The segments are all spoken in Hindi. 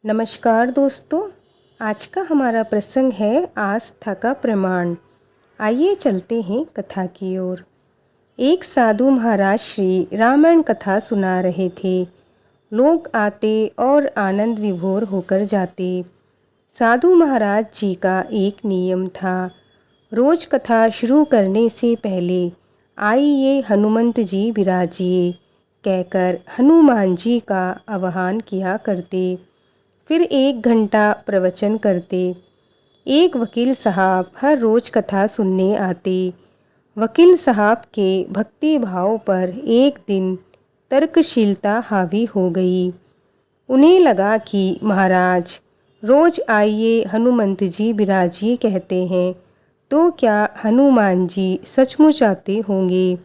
नमस्कार दोस्तों। आज का हमारा प्रसंग है आस्था का प्रमाण। आइए चलते हैं कथा की ओर। एक साधु महाराज श्री रामायण कथा सुना रहे थे। लोग आते और आनंद विभोर होकर जाते। साधु महाराज जी का एक नियम था। रोज कथा शुरू करने से पहले आइए हनुमंत जी विराजिए कहकर हनुमान जी का आह्वान किया करते। फिर 1 घंटा प्रवचन करते। एक वकील साहब हर रोज कथा सुनने आते। वकील साहब के भक्ति भाव पर एक दिन तर्कशीलता हावी हो गई। उन्हें लगा कि महाराज रोज आइए हनुमंत जी विराजिए कहते हैं, तो क्या हनुमान जी सचमुच आते होंगे।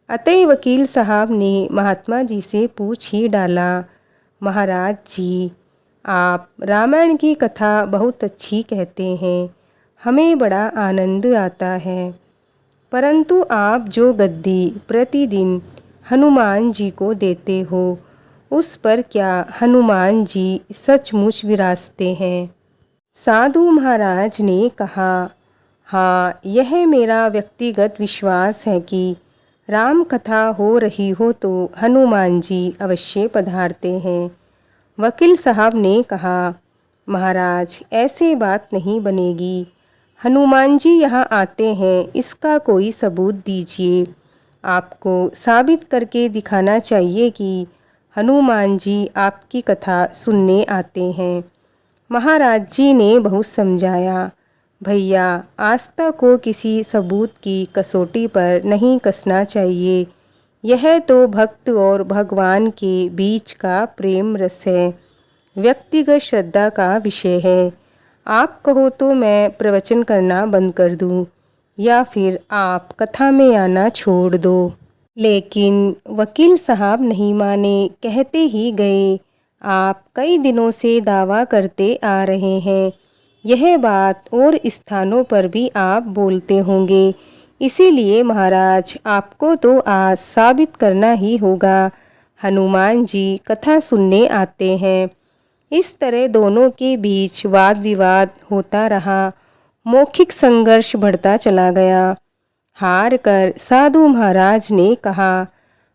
अतः वकील साहब ने महात्मा जी से पूछ ही डाला, महाराज जी आप रामायण की कथा बहुत अच्छी कहते हैं, हमें बड़ा आनंद आता है, परंतु आप जो गद्दी प्रतिदिन हनुमान जी को देते हो उस पर क्या हनुमान जी सचमुच विराजते हैं। साधु महाराज ने कहा, हाँ, यह मेरा व्यक्तिगत विश्वास है कि राम कथा हो रही हो तो हनुमान जी अवश्य पधारते हैं। वकील साहब ने कहा, महाराज ऐसे बात नहीं बनेगी। हनुमान जी यहाँ आते हैं, इसका कोई सबूत दीजिए। आपको साबित करके दिखाना चाहिए कि हनुमान जी आपकी कथा सुनने आते हैं। महाराज जी ने बहुत समझाया, भैया आस्था को किसी सबूत की कसौटी पर नहीं कसना चाहिए। यह तो भक्त और भगवान के बीच का प्रेम रस है, व्यक्तिगत श्रद्धा का विषय है। आप कहो तो मैं प्रवचन करना बंद कर दूं, या फिर आप कथा में आना छोड़ दो। लेकिन वकील साहब नहीं माने, कहते ही गए, आप कई दिनों से दावा करते आ रहे हैं, यह बात और स्थानों पर भी आप बोलते होंगे, इसीलिए महाराज आपको तो आज साबित करना ही होगा, हनुमान जी कथा सुनने आते हैं। इस तरह दोनों के बीच वाद विवाद होता रहा। मौखिक संघर्ष बढ़ता चला गया। हार कर साधु महाराज ने कहा,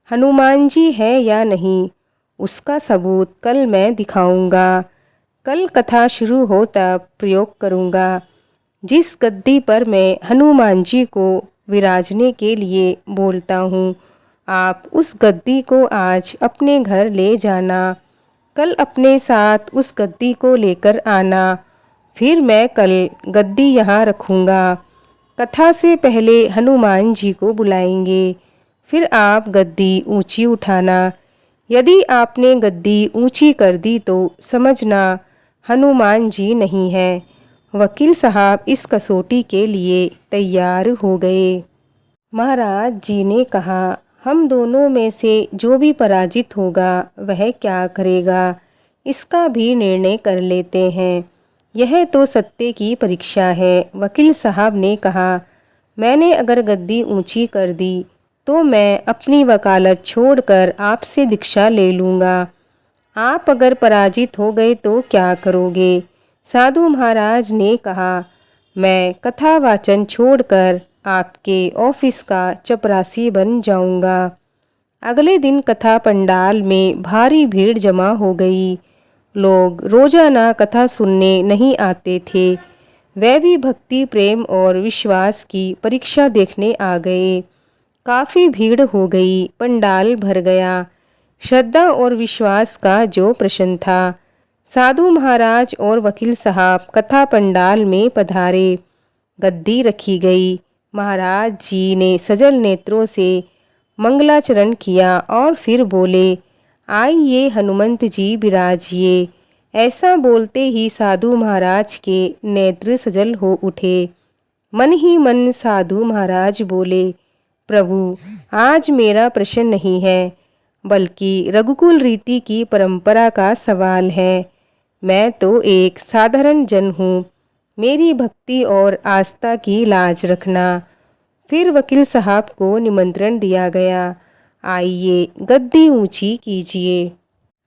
हनुमान जी है या नहीं उसका सबूत कल मैं दिखाऊंगा। कल कथा शुरू हो तब प्रयोग करूंगा। जिस गद्दी पर मैं हनुमान जी को विराजने के लिए बोलता हूँ, आप उस गद्दी को आज अपने घर ले जाना। कल अपने साथ उस गद्दी को लेकर आना। फिर मैं कल गद्दी यहाँ रखूँगा। कथा से पहले हनुमान जी को बुलाएंगे, फिर आप गद्दी ऊंची उठाना। यदि आपने गद्दी ऊंची कर दी तो समझना हनुमान जी नहीं है। वकील साहब इस कसौटी के लिए तैयार हो गए। महाराज जी ने कहा, हम दोनों में से जो भी पराजित होगा वह क्या करेगा, इसका भी निर्णय कर लेते हैं। यह तो सत्य की परीक्षा है। वकील साहब ने कहा, मैंने अगर गद्दी ऊंची कर दी तो मैं अपनी वकालत छोड़कर आपसे दीक्षा ले लूँगा। आप अगर पराजित हो गए तो क्या करोगे। साधु महाराज ने कहा, मैं कथा वाचन छोड़कर आपके ऑफिस का चपरासी बन जाऊंगा। अगले दिन कथा पंडाल में भारी भीड़ जमा हो गई। लोग रोजाना कथा सुनने नहीं आते थे, वे भी भक्ति प्रेम और विश्वास की परीक्षा देखने आ गए। काफ़ी भीड़ हो गई, पंडाल भर गया। श्रद्धा और विश्वास का जो प्रश्न था। साधु महाराज और वकील साहब कथा पंडाल में पधारे। गद्दी रखी गई। महाराज जी ने सजल नेत्रों से मंगलाचरण किया और फिर बोले, आइए हनुमंत जी विराजिए। ऐसा बोलते ही साधु महाराज के नेत्र सजल हो उठे। मन ही मन साधु महाराज बोले, प्रभु आज मेरा प्रश्न नहीं है, बल्कि रघुकुल रीति की परंपरा का सवाल है। मैं तो एक साधारण जन हूँ, मेरी भक्ति और आस्था की लाज रखना। फिर वकील साहब को निमंत्रण दिया गया, आइए गद्दी ऊंची कीजिए।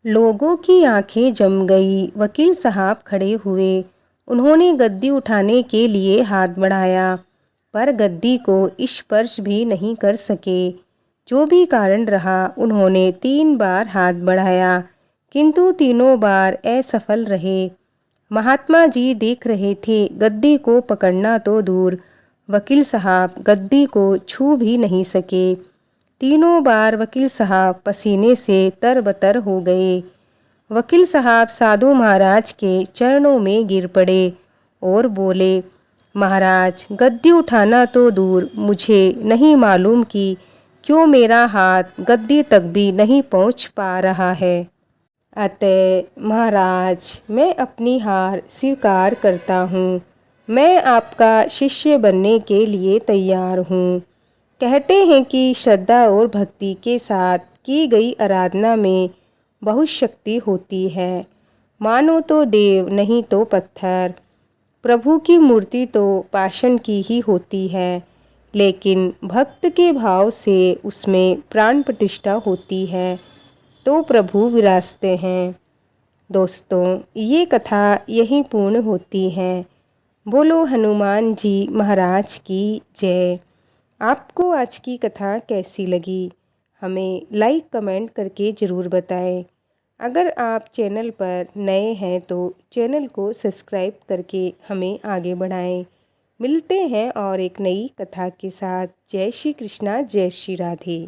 लोगों की आंखें जम गई। वकील साहब खड़े हुए। उन्होंने गद्दी उठाने के लिए हाथ बढ़ाया, पर गद्दी को स्पर्श भी नहीं कर सके। जो भी कारण रहा, उन्होंने 3 बार हाथ बढ़ाया, किंतु तीनों बार असफल रहे। महात्मा जी देख रहे थे। गद्दी को पकड़ना तो दूर, वकील साहब गद्दी को छू भी नहीं सके। तीनों बार वकील साहब पसीने से तरबतर हो गए। वकील साहब साधु महाराज के चरणों में गिर पड़े और बोले, महाराज, गद्दी उठाना तो दूर, मुझे नहीं मालूम कि क्यों मेरा हाथ गद्दी तक भी नहीं पहुंच पा रहा है। अतः महाराज, मैं अपनी हार स्वीकार करता हूँ। मैं आपका शिष्य बनने के लिए तैयार हूँ। कहते हैं कि श्रद्धा और भक्ति के साथ की गई आराधना में बहुत शक्ति होती है। मानो तो देव, नहीं तो पत्थर। प्रभु की मूर्ति तो पाषाण की ही होती है, लेकिन भक्त के भाव से उसमें प्राण प्रतिष्ठा होती है, तो प्रभु विराजते हैं। दोस्तों, ये कथा यहीं पूर्ण होती है। बोलो हनुमान जी महाराज की जय। आपको आज की कथा कैसी लगी, हमें लाइक कमेंट करके ज़रूर बताएं। अगर आप चैनल पर नए हैं तो चैनल को सब्सक्राइब करके हमें आगे बढ़ाएं। मिलते हैं और एक नई कथा के साथ। जय श्री कृष्णा, जय श्री राधे।